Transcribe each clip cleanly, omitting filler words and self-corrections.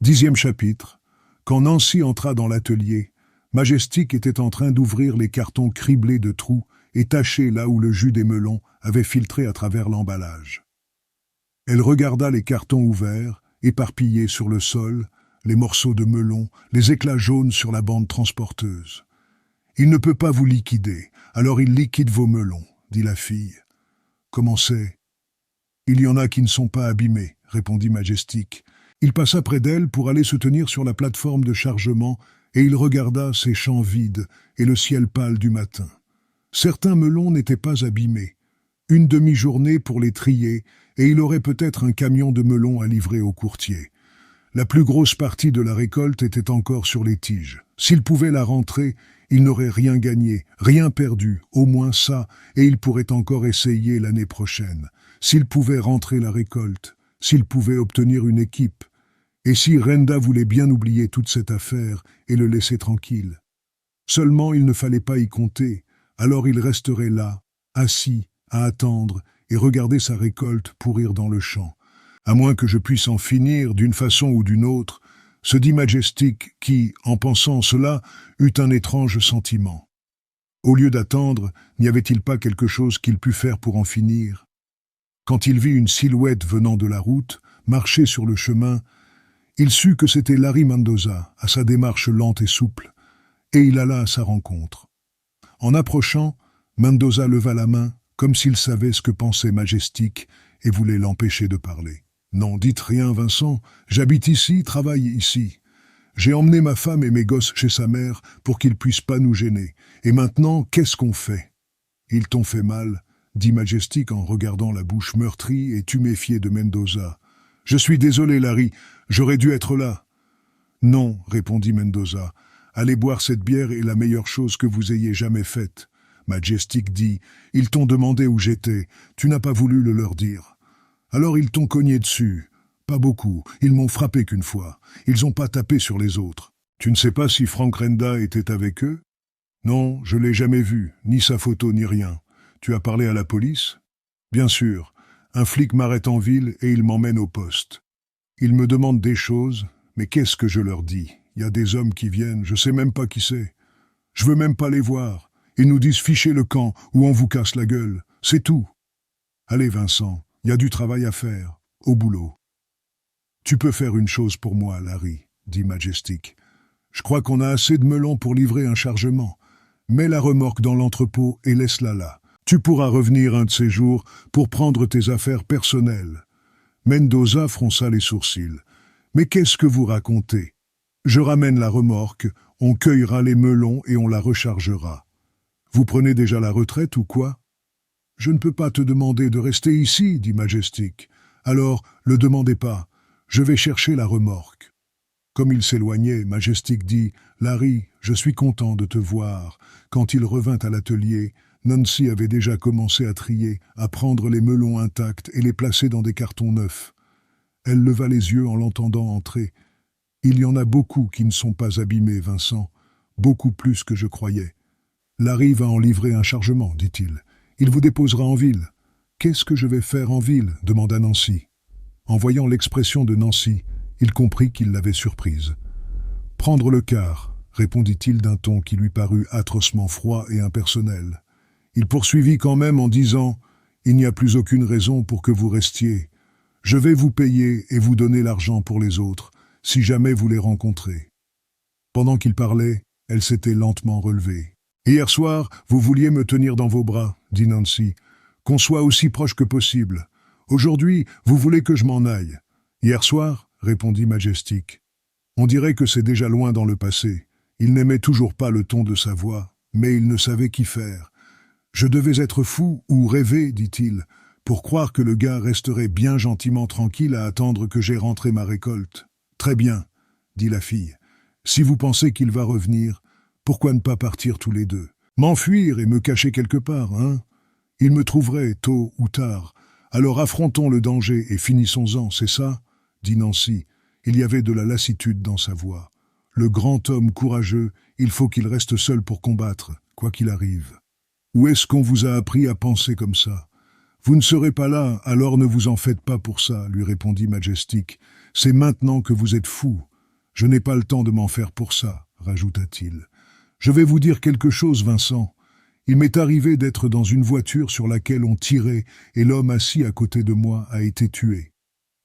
10e chapitre. Quand Nancy entra dans l'atelier, Majestic était en train d'ouvrir les cartons criblés de trous et tachés là où le jus des melons avait filtré à travers l'emballage. Elle regarda les cartons ouverts, éparpillés sur le sol, les morceaux de melon, les éclats jaunes sur la bande transporteuse. « Il ne peut pas vous liquider, alors il liquide vos melons, » dit la fille. « Comment c'est ?»« Il y en a qui ne sont pas abîmés, » répondit Majestic. Il passa près d'elle pour aller se tenir sur la plateforme de chargement et il regarda ces champs vides et le ciel pâle du matin. Certains melons n'étaient pas abîmés. Une demi-journée pour les trier et il aurait peut-être un camion de melons à livrer au courtier. La plus grosse partie de la récolte était encore sur les tiges. S'il pouvait la rentrer, il n'aurait rien gagné, rien perdu, au moins ça, et il pourrait encore essayer l'année prochaine. S'il pouvait rentrer la récolte, s'il pouvait obtenir une équipe, et si Renda voulait bien oublier toute cette affaire et le laisser tranquille. Seulement il ne fallait pas y compter, alors il resterait là, assis, à attendre et regarder sa récolte pourrir dans le champ. À moins que je puisse en finir d'une façon ou d'une autre, se dit Majestic qui, en pensant cela, eut un étrange sentiment. Au lieu d'attendre, n'y avait-il pas quelque chose qu'il pût faire pour en finir? Quand il vit une silhouette venant de la route, marcher sur le chemin, il sut que c'était Larry Mendoza, à sa démarche lente et souple, et il alla à sa rencontre. En approchant, Mendoza leva la main, comme s'il savait ce que pensait Majestic et voulait l'empêcher de parler. « Non, dites rien, Vincent, j'habite ici, travaille ici. J'ai emmené ma femme et mes gosses chez sa mère pour qu'ils puissent pas nous gêner. Et maintenant, qu'est-ce qu'on fait ?»« Ils t'ont fait mal, » dit Majestic en regardant la bouche meurtrie et tuméfiée de Mendoza. « Je suis désolé, Larry, j'aurais dû être là. »« Non, » répondit Mendoza, « allez boire cette bière est la meilleure chose que vous ayez jamais faite. » Majestic dit, « Ils t'ont demandé où j'étais, tu n'as pas voulu le leur dire. Alors ils t'ont cogné dessus. Pas beaucoup, ils m'ont frappé qu'une fois. Ils n'ont pas tapé sur les autres. Tu ne sais pas si Frank Renda était avec eux ? Non, je l'ai jamais vu, ni sa photo ni rien. Tu as parlé à la police ? Bien sûr. Un flic m'arrête en ville et il m'emmène au poste. Il me demande des choses, mais qu'est-ce que je leur dis ? Il y a des hommes qui viennent, je sais même pas qui c'est. Je veux même pas les voir. Ils nous disent fichez le camp ou on vous casse la gueule. C'est tout. Allez Vincent, il y a du travail à faire. Au boulot. Tu peux faire une chose pour moi, Larry, dit Majestic. Je crois qu'on a assez de melons pour livrer un chargement. Mets la remorque dans l'entrepôt et laisse-la là. Tu pourras revenir un de ces jours pour prendre tes affaires personnelles. Mendoza fronça les sourcils. Mais qu'est-ce que vous racontez ? Je ramène la remorque, on cueillera les melons et on la rechargera. Vous prenez déjà la retraite ou quoi ? Je ne peux pas te demander de rester ici, dit Majestic. Alors, le demandez pas. Je vais chercher la remorque. Comme il s'éloignait, Majestic dit « Larry, je suis content de te voir. » Quand il revint à l'atelier, Nancy avait déjà commencé à trier, à prendre les melons intacts et les placer dans des cartons neufs. Elle leva les yeux en l'entendant entrer. « Il y en a beaucoup qui ne sont pas abîmés, Vincent. Beaucoup plus que je croyais. » Larry va en livrer un chargement, dit-il. Il vous déposera en ville. Qu'est-ce que je vais faire en ville ? Demanda Nancy. En voyant l'expression de Nancy, il comprit qu'il l'avait surprise. Prendre le car, répondit-il d'un ton qui lui parut atrocement froid et impersonnel. Il poursuivit quand même en disant « Il n'y a plus aucune raison pour que vous restiez. Je vais vous payer et vous donner l'argent pour les autres, si jamais vous les rencontrez. » Pendant qu'il parlait, elle s'était lentement relevée. « Hier soir, vous vouliez me tenir dans vos bras, dit Nancy, qu'on soit aussi proche que possible. Aujourd'hui, vous voulez que je m'en aille. Hier soir, répondit Majestic. On dirait que c'est déjà loin dans le passé. Il n'aimait toujours pas le ton de sa voix, mais il ne savait qu'y faire. Je devais être fou ou rêver, dit-il, pour croire que le gars resterait bien gentiment tranquille à attendre que j'aie rentré ma récolte. Très bien, dit la fille. Si vous pensez qu'il va revenir, pourquoi ne pas partir tous les deux? M'enfuir et me cacher quelque part, hein? Il me trouverait tôt ou tard. Alors affrontons le danger et finissons-en, c'est ça? Dit Nancy. Il y avait de la lassitude dans sa voix. Le grand homme courageux, il faut qu'il reste seul pour combattre, quoi qu'il arrive. Où est-ce qu'on vous a appris à penser comme ça? Vous ne serez pas là, alors ne vous en faites pas pour ça, lui répondit Majestic. C'est maintenant que vous êtes fou. Je n'ai pas le temps de m'en faire pour ça, rajouta-t-il. Je vais vous dire quelque chose, Vincent. Il m'est arrivé d'être dans une voiture sur laquelle on tirait et l'homme assis à côté de moi a été tué.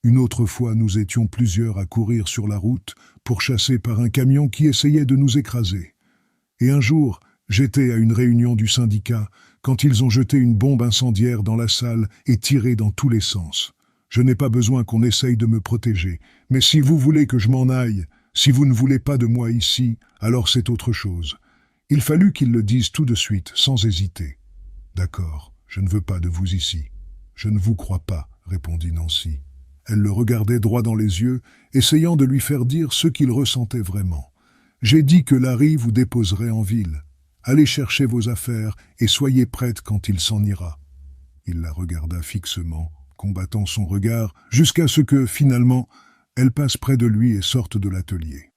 Une autre fois, nous étions plusieurs à courir sur la route, pourchassés par un camion qui essayait de nous écraser. Et un jour, j'étais à une réunion du syndicat quand ils ont jeté une bombe incendiaire dans la salle et tiré dans tous les sens. Je n'ai pas besoin qu'on essaye de me protéger, mais si vous voulez que je m'en aille, si vous ne voulez pas de moi ici, alors c'est autre chose. Il fallut qu'ils le disent tout de suite, sans hésiter. D'accord, je ne veux pas de vous ici. Je ne vous crois pas, répondit Nancy. Elle le regardait droit dans les yeux, essayant de lui faire dire ce qu'il ressentait vraiment. J'ai dit que Larry vous déposerait en ville. Allez chercher vos affaires et soyez prête quand il s'en ira. Il la regarda fixement, combattant son regard, jusqu'à ce que, finalement, elle passe près de lui et sorte de l'atelier.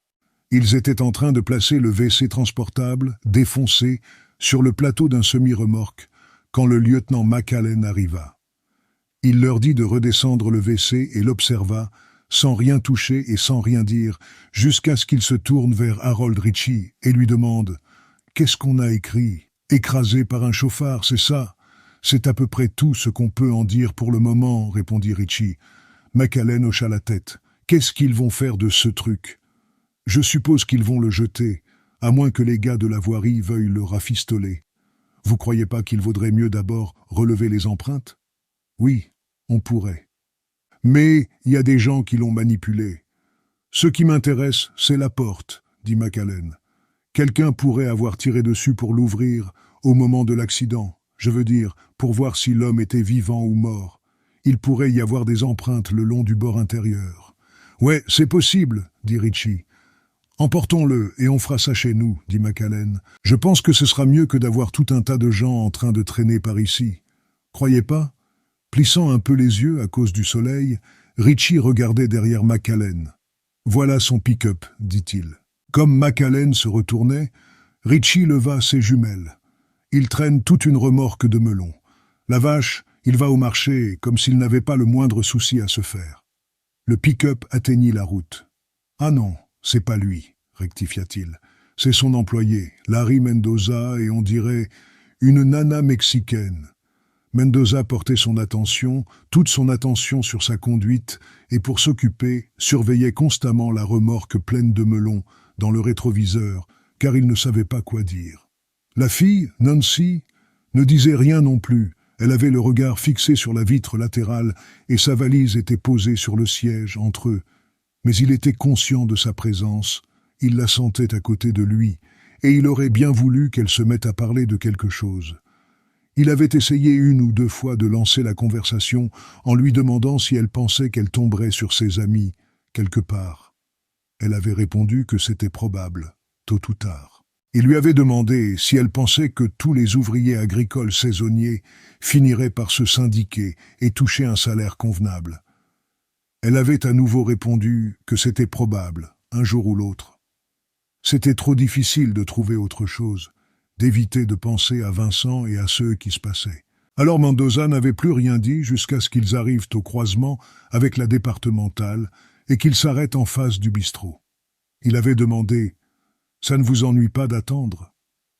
Ils étaient en train de placer le WC transportable, défoncé, sur le plateau d'un semi-remorque, quand le lieutenant McAllen arriva. Il leur dit de redescendre le WC et l'observa, sans rien toucher et sans rien dire, jusqu'à ce qu'il se tourne vers Harold Ritchie et lui demande « Qu'est-ce qu'on a écrit ? Écrasé par un chauffard, c'est ça ? C'est à peu près tout ce qu'on peut en dire pour le moment, répondit Ritchie. McAllen hocha la tête. Qu'est-ce qu'ils vont faire de ce truc ? Je suppose qu'ils vont le jeter, à moins que les gars de la voirie veuillent le rafistoler. Vous croyez pas qu'il vaudrait mieux d'abord relever les empreintes ? Oui, on pourrait. Mais il y a des gens qui l'ont manipulé. Ce qui m'intéresse, c'est la porte, dit McAllen. Quelqu'un pourrait avoir tiré dessus pour l'ouvrir au moment de l'accident. Je veux dire, pour voir si l'homme était vivant ou mort. Il pourrait y avoir des empreintes le long du bord intérieur. Ouais, c'est possible, dit Ritchie. Emportons-le et on fera ça chez nous, dit McAllen. Je pense que ce sera mieux que d'avoir tout un tas de gens en train de traîner par ici. Croyez pas ? Plissant un peu les yeux à cause du soleil, Ritchie regardait derrière McAllen. Voilà son pick-up, dit-il. Comme McAllen se retournait, Ritchie leva ses jumelles. Il traîne toute une remorque de melons. La vache, il va au marché comme s'il n'avait pas le moindre souci à se faire. Le pick-up atteignit la route. Ah non, c'est pas lui, rectifia-t-il. C'est son employé, Larry Mendoza, et on dirait une nana mexicaine. Mendoza portait toute son attention sur sa conduite, et pour s'occuper, surveillait constamment la remorque pleine de melons dans le rétroviseur, car il ne savait pas quoi dire. La fille, Nancy, ne disait rien non plus. Elle avait le regard fixé sur la vitre latérale et sa valise était posée sur le siège entre eux. Mais il était conscient de sa présence, il la sentait à côté de lui, et il aurait bien voulu qu'elle se mette à parler de quelque chose. Il avait essayé une ou deux fois de lancer la conversation en lui demandant si elle pensait qu'elle tomberait sur ses amis, quelque part. Elle avait répondu que c'était probable, tôt ou tard. Il lui avait demandé si elle pensait que tous les ouvriers agricoles saisonniers finiraient par se syndiquer et toucher un salaire convenable. Elle avait à nouveau répondu que c'était probable, un jour ou l'autre. C'était trop difficile de trouver autre chose, d'éviter de penser à Vincent et à ceux qui se passaient. Alors Mendoza n'avait plus rien dit jusqu'à ce qu'ils arrivent au croisement avec la départementale et qu'ils s'arrêtent en face du bistrot. Il avait demandé « Ça ne vous ennuie pas d'attendre ?»«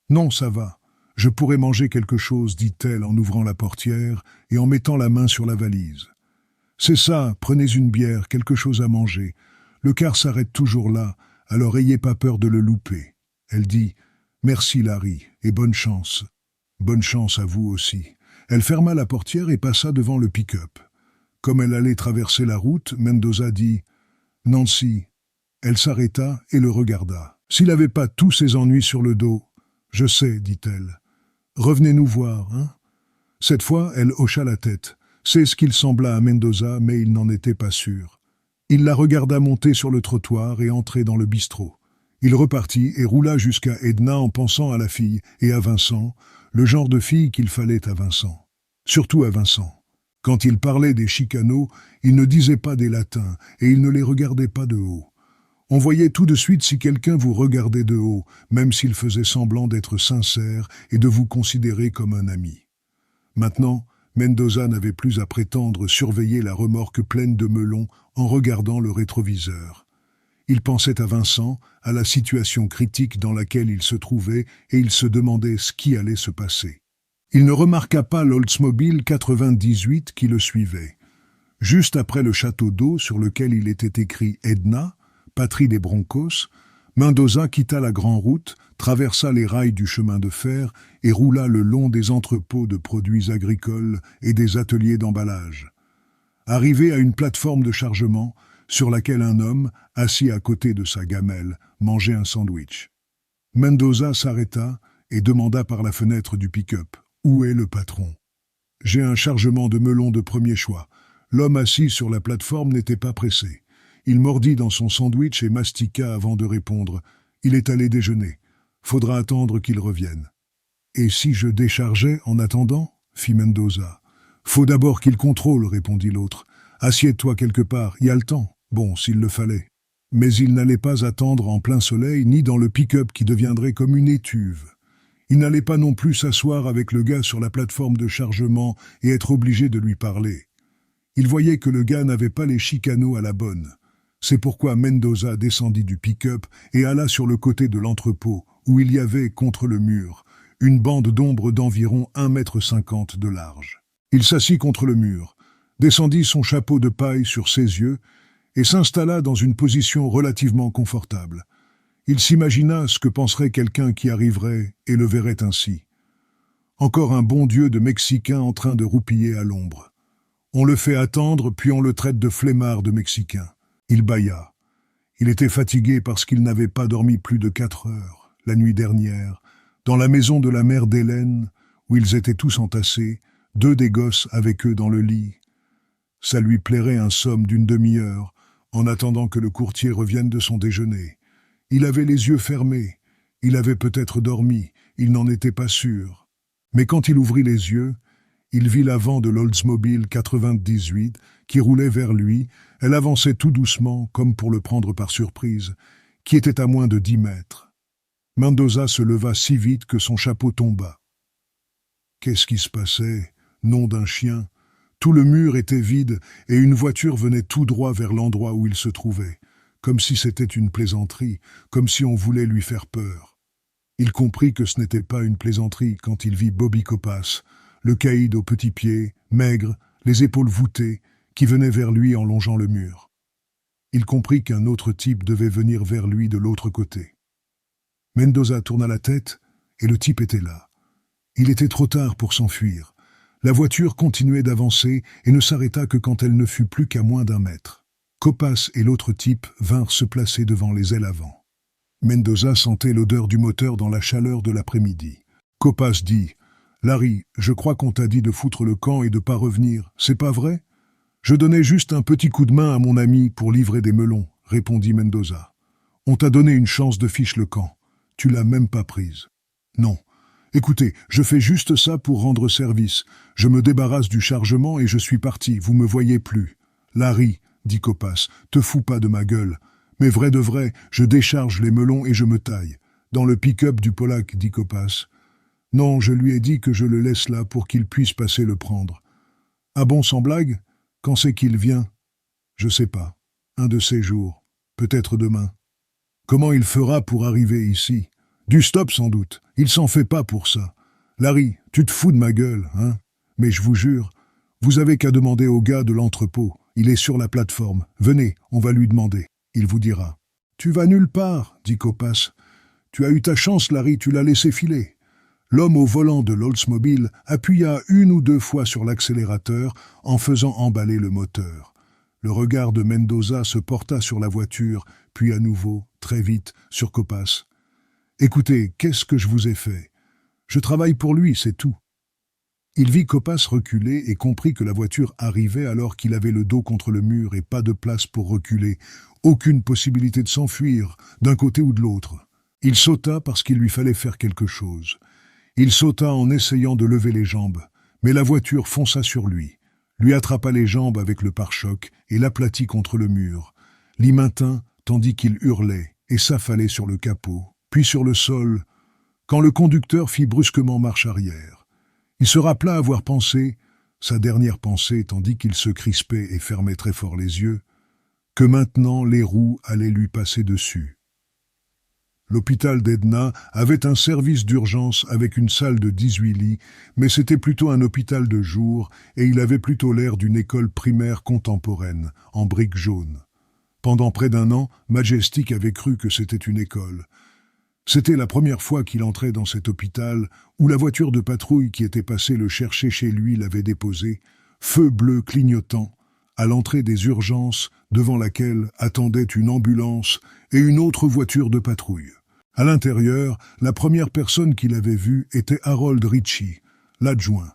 Non, ça va. Je pourrais manger quelque chose, dit-elle en ouvrant la portière et en mettant la main sur la valise. C'est ça, prenez une bière, quelque chose à manger. Le car s'arrête toujours là, alors ayez pas peur de le louper. » Elle dit « Merci Larry, et bonne chance. » « Bonne chance à vous aussi. » Elle ferma la portière et passa devant le pick-up. Comme elle allait traverser la route, Mendoza dit « Nancy ». Elle s'arrêta et le regarda. S'il n'avait pas tous ses ennuis sur le dos. « Je sais, dit-elle. Revenez nous voir, hein ?» Cette fois, elle hocha la tête. C'est ce qu'il sembla à Mendoza, mais il n'en était pas sûr. Il la regarda monter sur le trottoir et entrer dans le bistrot. Il repartit et roula jusqu'à Edna en pensant à la fille et à Vincent, le genre de fille qu'il fallait à Vincent. Surtout à Vincent. Quand il parlait des chicanos, il ne disait pas des latins et il ne les regardait pas de haut. On voyait tout de suite si quelqu'un vous regardait de haut, même s'il faisait semblant d'être sincère et de vous considérer comme un ami. Maintenant, Mendoza n'avait plus à prétendre surveiller la remorque pleine de melons en regardant le rétroviseur. Il pensait à Vincent, à la situation critique dans laquelle il se trouvait, et il se demandait ce qui allait se passer. Il ne remarqua pas l'Oldsmobile 98 qui le suivait. Juste après le château d'eau sur lequel il était écrit Edna, patrie des Broncos, Mendoza quitta la grande route, traversa les rails du chemin de fer et roula le long des entrepôts de produits agricoles et des ateliers d'emballage. Arrivé à une plateforme de chargement, sur laquelle un homme, assis à côté de sa gamelle, mangeait un sandwich. Mendoza s'arrêta et demanda par la fenêtre du pick-up « Où est le patron ?» « J'ai un chargement de melons de premier choix. » L'homme assis sur la plateforme n'était pas pressé. Il mordit dans son sandwich et mastiqua avant de répondre « Il est allé déjeuner. Faudra attendre qu'il revienne. »« Et si je déchargeais en attendant ?» fit Mendoza. « Faut d'abord qu'il contrôle, » répondit l'autre. « Assieds-toi quelque part, y a le temps. » Bon, s'il le fallait. Mais il n'allait pas attendre en plein soleil, ni dans le pick-up qui deviendrait comme une étuve. Il n'allait pas non plus s'asseoir avec le gars sur la plateforme de chargement et être obligé de lui parler. Il voyait que le gars n'avait pas les chicanos à la bonne. C'est pourquoi Mendoza descendit du pick-up et alla sur le côté de l'entrepôt, où il y avait, contre le mur, une bande d'ombre d'environ 1,50 m de large. Il s'assit contre le mur, descendit son chapeau de paille sur ses yeux et s'installa dans une position relativement confortable. Il s'imagina ce que penserait quelqu'un qui arriverait et le verrait ainsi. Encore un bon Dieu de Mexicain en train de roupiller à l'ombre. On le fait attendre, puis on le traite de flemmard de Mexicain. Il bâilla. Il était fatigué parce qu'il n'avait pas dormi plus de 4 heures, la nuit dernière, dans la maison de la mère d'Hélène, où ils étaient tous entassés, 2 des gosses avec eux dans le lit. Ça lui plairait un somme d'une demi-heure, en attendant que le courtier revienne de son déjeuner. Il avait les yeux fermés. Il avait peut-être dormi. Il n'en était pas sûr. Mais quand il ouvrit les yeux, il vit l'avant de l'Oldsmobile 98 qui roulait vers lui. Elle avançait tout doucement, comme pour le prendre par surprise, qui était à moins de 10 mètres. Mendoza se leva si vite que son chapeau tomba. Qu'est-ce qui se passait? Nom d'un chien. Tout le mur était vide et une voiture venait tout droit vers l'endroit où il se trouvait. Comme si c'était une plaisanterie, comme si on voulait lui faire peur. Il comprit que ce n'était pas une plaisanterie quand il vit Bobby Copas, le caïd aux petits pieds, maigre, les épaules voûtées, qui venait vers lui en longeant le mur. Il comprit qu'un autre type devait venir vers lui de l'autre côté. Mendoza tourna la tête et le type était là. Il était trop tard pour s'enfuir. La voiture continuait d'avancer et ne s'arrêta que quand elle ne fut plus qu'à moins d'1 mètre. Copas et l'autre type vinrent se placer devant les ailes avant. Mendoza sentait l'odeur du moteur dans la chaleur de l'après-midi. Copas dit « Larry, je crois qu'on t'a dit de foutre le camp et de pas revenir, c'est pas vrai ?»« Je donnais juste un petit coup de main à mon ami pour livrer des melons, » répondit Mendoza. « On t'a donné une chance de fiche le camp. Tu l'as même pas prise. »« Non. Écoutez, je fais juste ça pour rendre service. Je me débarrasse du chargement et je suis parti, vous me voyez plus. »« Larry, dit Copas, te fous pas de ma gueule. Mais vrai de vrai, je décharge les melons et je me taille. Dans le pick-up du Polac, dit Copas. Non, je lui ai dit que je le laisse là pour qu'il puisse passer le prendre. Ah bon, sans blague? Quand c'est qu'il vient? Je sais pas. Un de ces jours. Peut-être demain. Comment il fera pour arriver ici? Du stop sans doute. Il s'en fait pas pour ça. Larry, tu te fous de ma gueule, hein? Mais je vous jure, vous avez qu'à demander au gars de l'entrepôt. Il est sur la plateforme. Venez, on va lui demander. Il vous dira. Tu vas nulle part, dit Copas. Tu as eu ta chance, Larry, tu l'as laissé filer. L'homme au volant de l'Oldsmobile appuya 1 ou 2 fois sur l'accélérateur en faisant emballer le moteur. Le regard de Mendoza se porta sur la voiture, puis à nouveau, très vite, sur Copas. Écoutez, qu'est-ce que je vous ai fait? Je travaille pour lui, c'est tout. Il vit Copas reculer et comprit que la voiture arrivait alors qu'il avait le dos contre le mur et pas de place pour reculer, aucune possibilité de s'enfuir, d'un côté ou de l'autre. Il sauta parce qu'il lui fallait faire quelque chose. Il sauta en essayant de lever les jambes, mais la voiture fonça sur lui attrapa les jambes avec le pare-choc et l'aplatit contre le mur, l'y maintint tandis qu'il hurlait et s'affalait sur le capot, puis sur le sol, quand le conducteur fit brusquement marche arrière. Il se rappela avoir pensé, sa dernière pensée tandis qu'il se crispait et fermait très fort les yeux, que maintenant les roues allaient lui passer dessus. L'hôpital d'Edna avait un service d'urgence avec une salle de 18 lits, mais c'était plutôt un hôpital de jour et il avait plutôt l'air d'une école primaire contemporaine, en briques jaunes. Pendant près d'un an, Majestic avait cru que c'était une école. C'était la première fois qu'il entrait dans cet hôpital où la voiture de patrouille qui était passée le chercher chez lui l'avait déposé, feu bleu clignotant, à l'entrée des urgences devant laquelle attendait une ambulance et une autre voiture de patrouille. À l'intérieur, la première personne qu'il avait vue était Harold Ritchie, l'adjoint,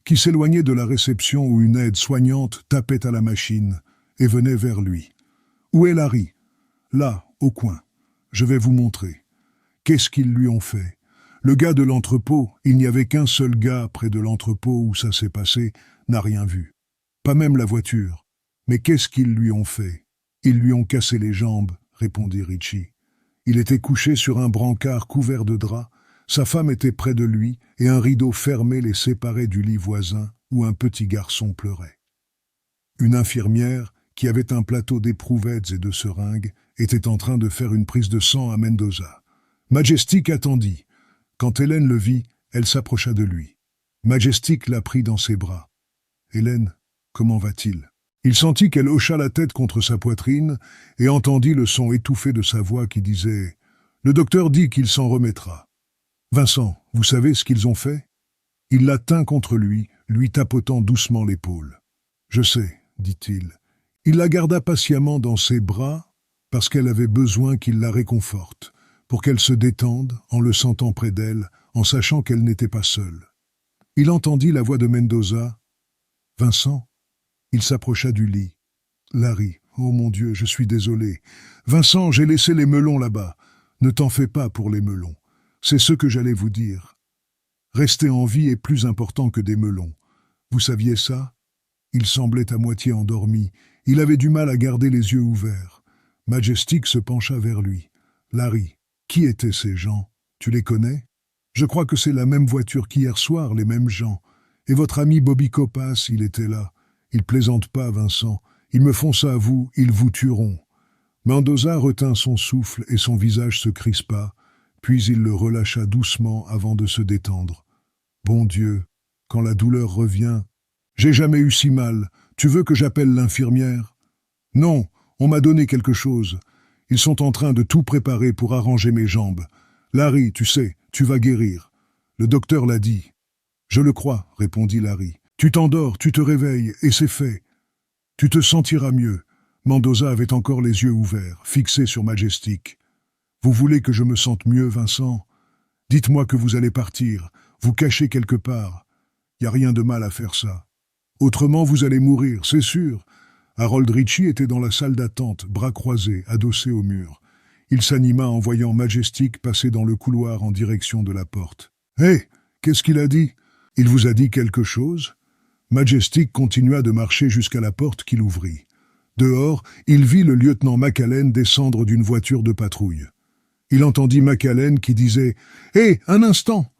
qui s'éloignait de la réception où une aide-soignante tapait à la machine et venait vers lui. « Où est Larry ?»« Là, au coin. Je vais vous montrer. » Qu'est-ce qu'ils lui ont fait? Le gars de l'entrepôt, il n'y avait qu'un seul gars près de l'entrepôt où ça s'est passé, n'a rien vu. Pas même la voiture. Mais qu'est-ce qu'ils lui ont fait? Ils lui ont cassé les jambes, répondit Ritchie. Il était couché sur un brancard couvert de draps, sa femme était près de lui et un rideau fermé les séparait du lit voisin où un petit garçon pleurait. Une infirmière, qui avait un plateau d'éprouvettes et de seringues, était en train de faire une prise de sang à Mendoza. Majestic attendit. Quand Hélène le vit, elle s'approcha de lui. Majestic la prit dans ses bras. « Hélène, comment va-t-il » Il sentit qu'elle hocha la tête contre sa poitrine et entendit le son étouffé de sa voix qui disait « Le docteur dit qu'il s'en remettra. »« Vincent, vous savez ce qu'ils ont fait ?» Il la tint contre lui tapotant doucement l'épaule. « Je sais, dit-il. » Il la garda patiemment dans ses bras parce qu'elle avait besoin qu'il la réconforte, pour qu'elle se détende en le sentant près d'elle, en sachant qu'elle n'était pas seule. Il entendit la voix de Mendoza. « Vincent ?» Il s'approcha du lit. « Larry, oh mon Dieu, je suis désolé. Vincent, j'ai laissé les melons là-bas. Ne t'en fais pas pour les melons. C'est ce que j'allais vous dire. Rester en vie est plus important que des melons. Vous saviez ça ?» Il semblait à moitié endormi. Il avait du mal à garder les yeux ouverts. Majestic se pencha vers lui. « Larry, qui étaient ces gens? Tu les connais? Je crois que c'est la même voiture qu'hier soir, les mêmes gens. Et votre ami Bobby Copas, il était là. Ils plaisantent pas, Vincent. Ils me font ça à vous, ils vous tueront. » Mendoza retint son souffle et son visage se crispa, puis il le relâcha doucement avant de se détendre. « Bon Dieu, quand la douleur revient... J'ai jamais eu si mal. Tu veux que j'appelle l'infirmière? » « Non, on m'a donné quelque chose. Ils sont en train de tout préparer pour arranger mes jambes. Larry, tu sais, tu vas guérir. Le docteur l'a dit. »« Je le crois, répondit Larry. Tu t'endors, tu te réveilles, et c'est fait. Tu te sentiras mieux. » Mendoza avait encore les yeux ouverts, fixés sur Majestic. « Vous voulez que je me sente mieux, Vincent? Dites-moi que vous allez partir, vous cacher quelque part. Y a rien de mal à faire ça. Autrement, vous allez mourir, c'est sûr. » Harold Ritchie était dans la salle d'attente, bras croisés, adossé au mur. Il s'anima en voyant Majestic passer dans le couloir en direction de la porte. « Hé, qu'est-ce qu'il a dit? Il vous a dit quelque chose ?» Majestic continua de marcher jusqu'à la porte qu'il ouvrit. Dehors, il vit le lieutenant McAllen descendre d'une voiture de patrouille. Il entendit McAllen qui disait « Hé, un instant !»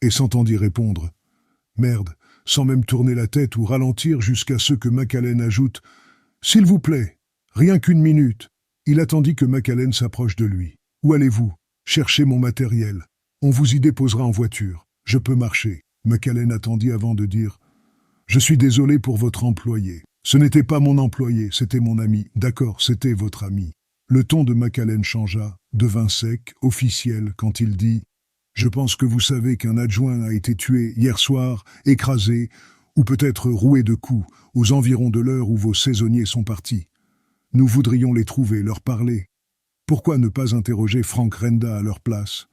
et s'entendit répondre « Merde !» sans même tourner la tête ou ralentir jusqu'à ce que McAllen ajoute « S'il vous plaît, rien qu'une minute !» Il attendit que McAllen s'approche de lui. « Où allez-vous? Cherchez mon matériel. On vous y déposera en voiture. Je peux marcher. » McAllen attendit avant de dire « Je suis désolé pour votre employé. Ce n'était pas mon employé, c'était mon ami. D'accord, c'était votre ami. » Le ton de McAllen changea, devint sec, officiel, quand il dit « Je pense que vous savez qu'un adjoint a été tué hier soir, écrasé, ou peut-être roué de coups, aux environs de l'heure où vos saisonniers sont partis. Nous voudrions les trouver, leur parler. Pourquoi ne pas interroger Frank Renda à leur place?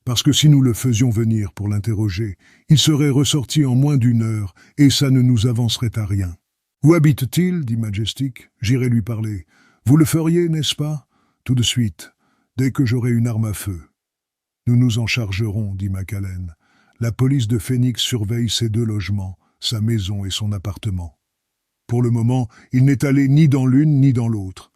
Parce que si nous le faisions venir pour l'interroger, il serait ressorti en moins d'une heure, et ça ne nous avancerait à rien. »« Où habite-t-il » dit Majestic. « J'irai lui parler. Vous le feriez, n'est-ce pas? Tout de suite, dès que j'aurai une arme à feu. »« Nous nous en chargerons, dit McAllen. La police de Phoenix surveille ses 2 logements, sa maison et son appartement. Pour le moment, il n'est allé ni dans l'une ni dans l'autre.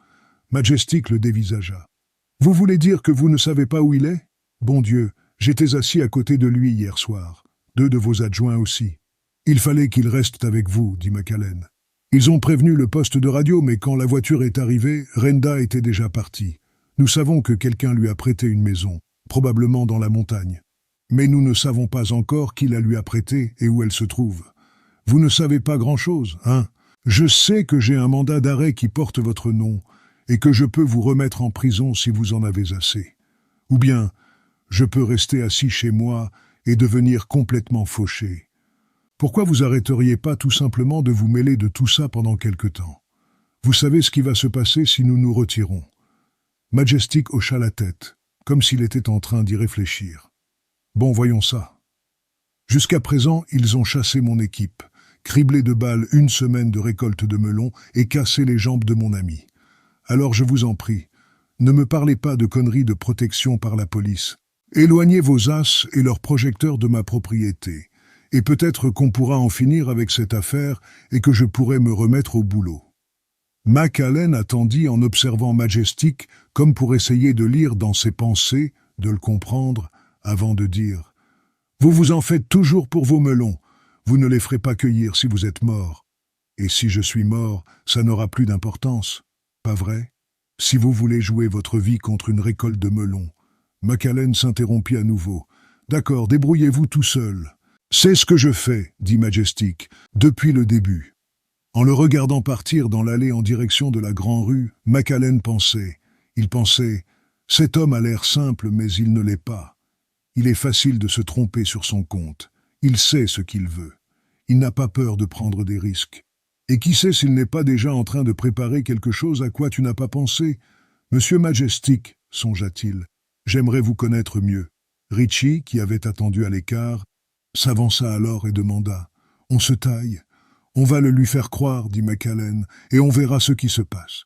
Majestic le dévisagea. « Vous voulez dire que vous ne savez pas où il est? Bon Dieu, j'étais assis à côté de lui hier soir. 2 de vos adjoints aussi. Il fallait qu'il reste avec vous, dit McAllen. Ils ont prévenu le poste de radio, mais quand la voiture est arrivée, Renda était déjà partie. Nous savons que quelqu'un lui a prêté une maison, probablement dans la montagne. Mais nous ne savons pas encore qui la lui a prêtée et où elle se trouve. Vous ne savez pas grand-chose, hein? Je sais que j'ai un mandat d'arrêt qui porte votre nom et que je peux vous remettre en prison si vous en avez assez. Ou bien, je peux rester assis chez moi et devenir complètement fauché. Pourquoi vous arrêteriez pas tout simplement de vous mêler de tout ça pendant quelque temps? Vous savez ce qui va se passer si nous nous retirons. Majestic hocha la tête, comme s'il était en train d'y réfléchir. Bon, voyons ça. Jusqu'à présent, ils ont chassé mon équipe, criblé de balles une semaine de récolte de melons et cassé les jambes de mon ami. Alors je vous en prie, ne me parlez pas de conneries de protection par la police. Éloignez vos as et leurs projecteurs de ma propriété, et peut-être qu'on pourra en finir avec cette affaire et que je pourrai me remettre au boulot. McAllen attendit en observant Majestic comme pour essayer de lire dans ses pensées, de le comprendre, avant de dire « Vous vous en faites toujours pour vos melons, vous ne les ferez pas cueillir si vous êtes mort. Et si je suis mort, ça n'aura plus d'importance, pas vrai? Si vous voulez jouer votre vie contre une récolte de melons. » McAllen s'interrompit à nouveau. « D'accord, débrouillez-vous tout seul. »« C'est ce que je fais, » dit Majestic, « depuis le début. » En le regardant partir dans l'allée en direction de la Grand-Rue, McAllen pensait. Il pensait « Cet homme a l'air simple, mais il ne l'est pas. Il est facile de se tromper sur son compte. Il sait ce qu'il veut. Il n'a pas peur de prendre des risques. Et qui sait s'il n'est pas déjà en train de préparer quelque chose à quoi tu n'as pas pensé? Monsieur Majestic, songea-t-il, j'aimerais vous connaître mieux. » Richie, qui avait attendu à l'écart, s'avança alors et demanda « On se taille ?» « On va le lui faire croire, dit McAllen, et on verra ce qui se passe. »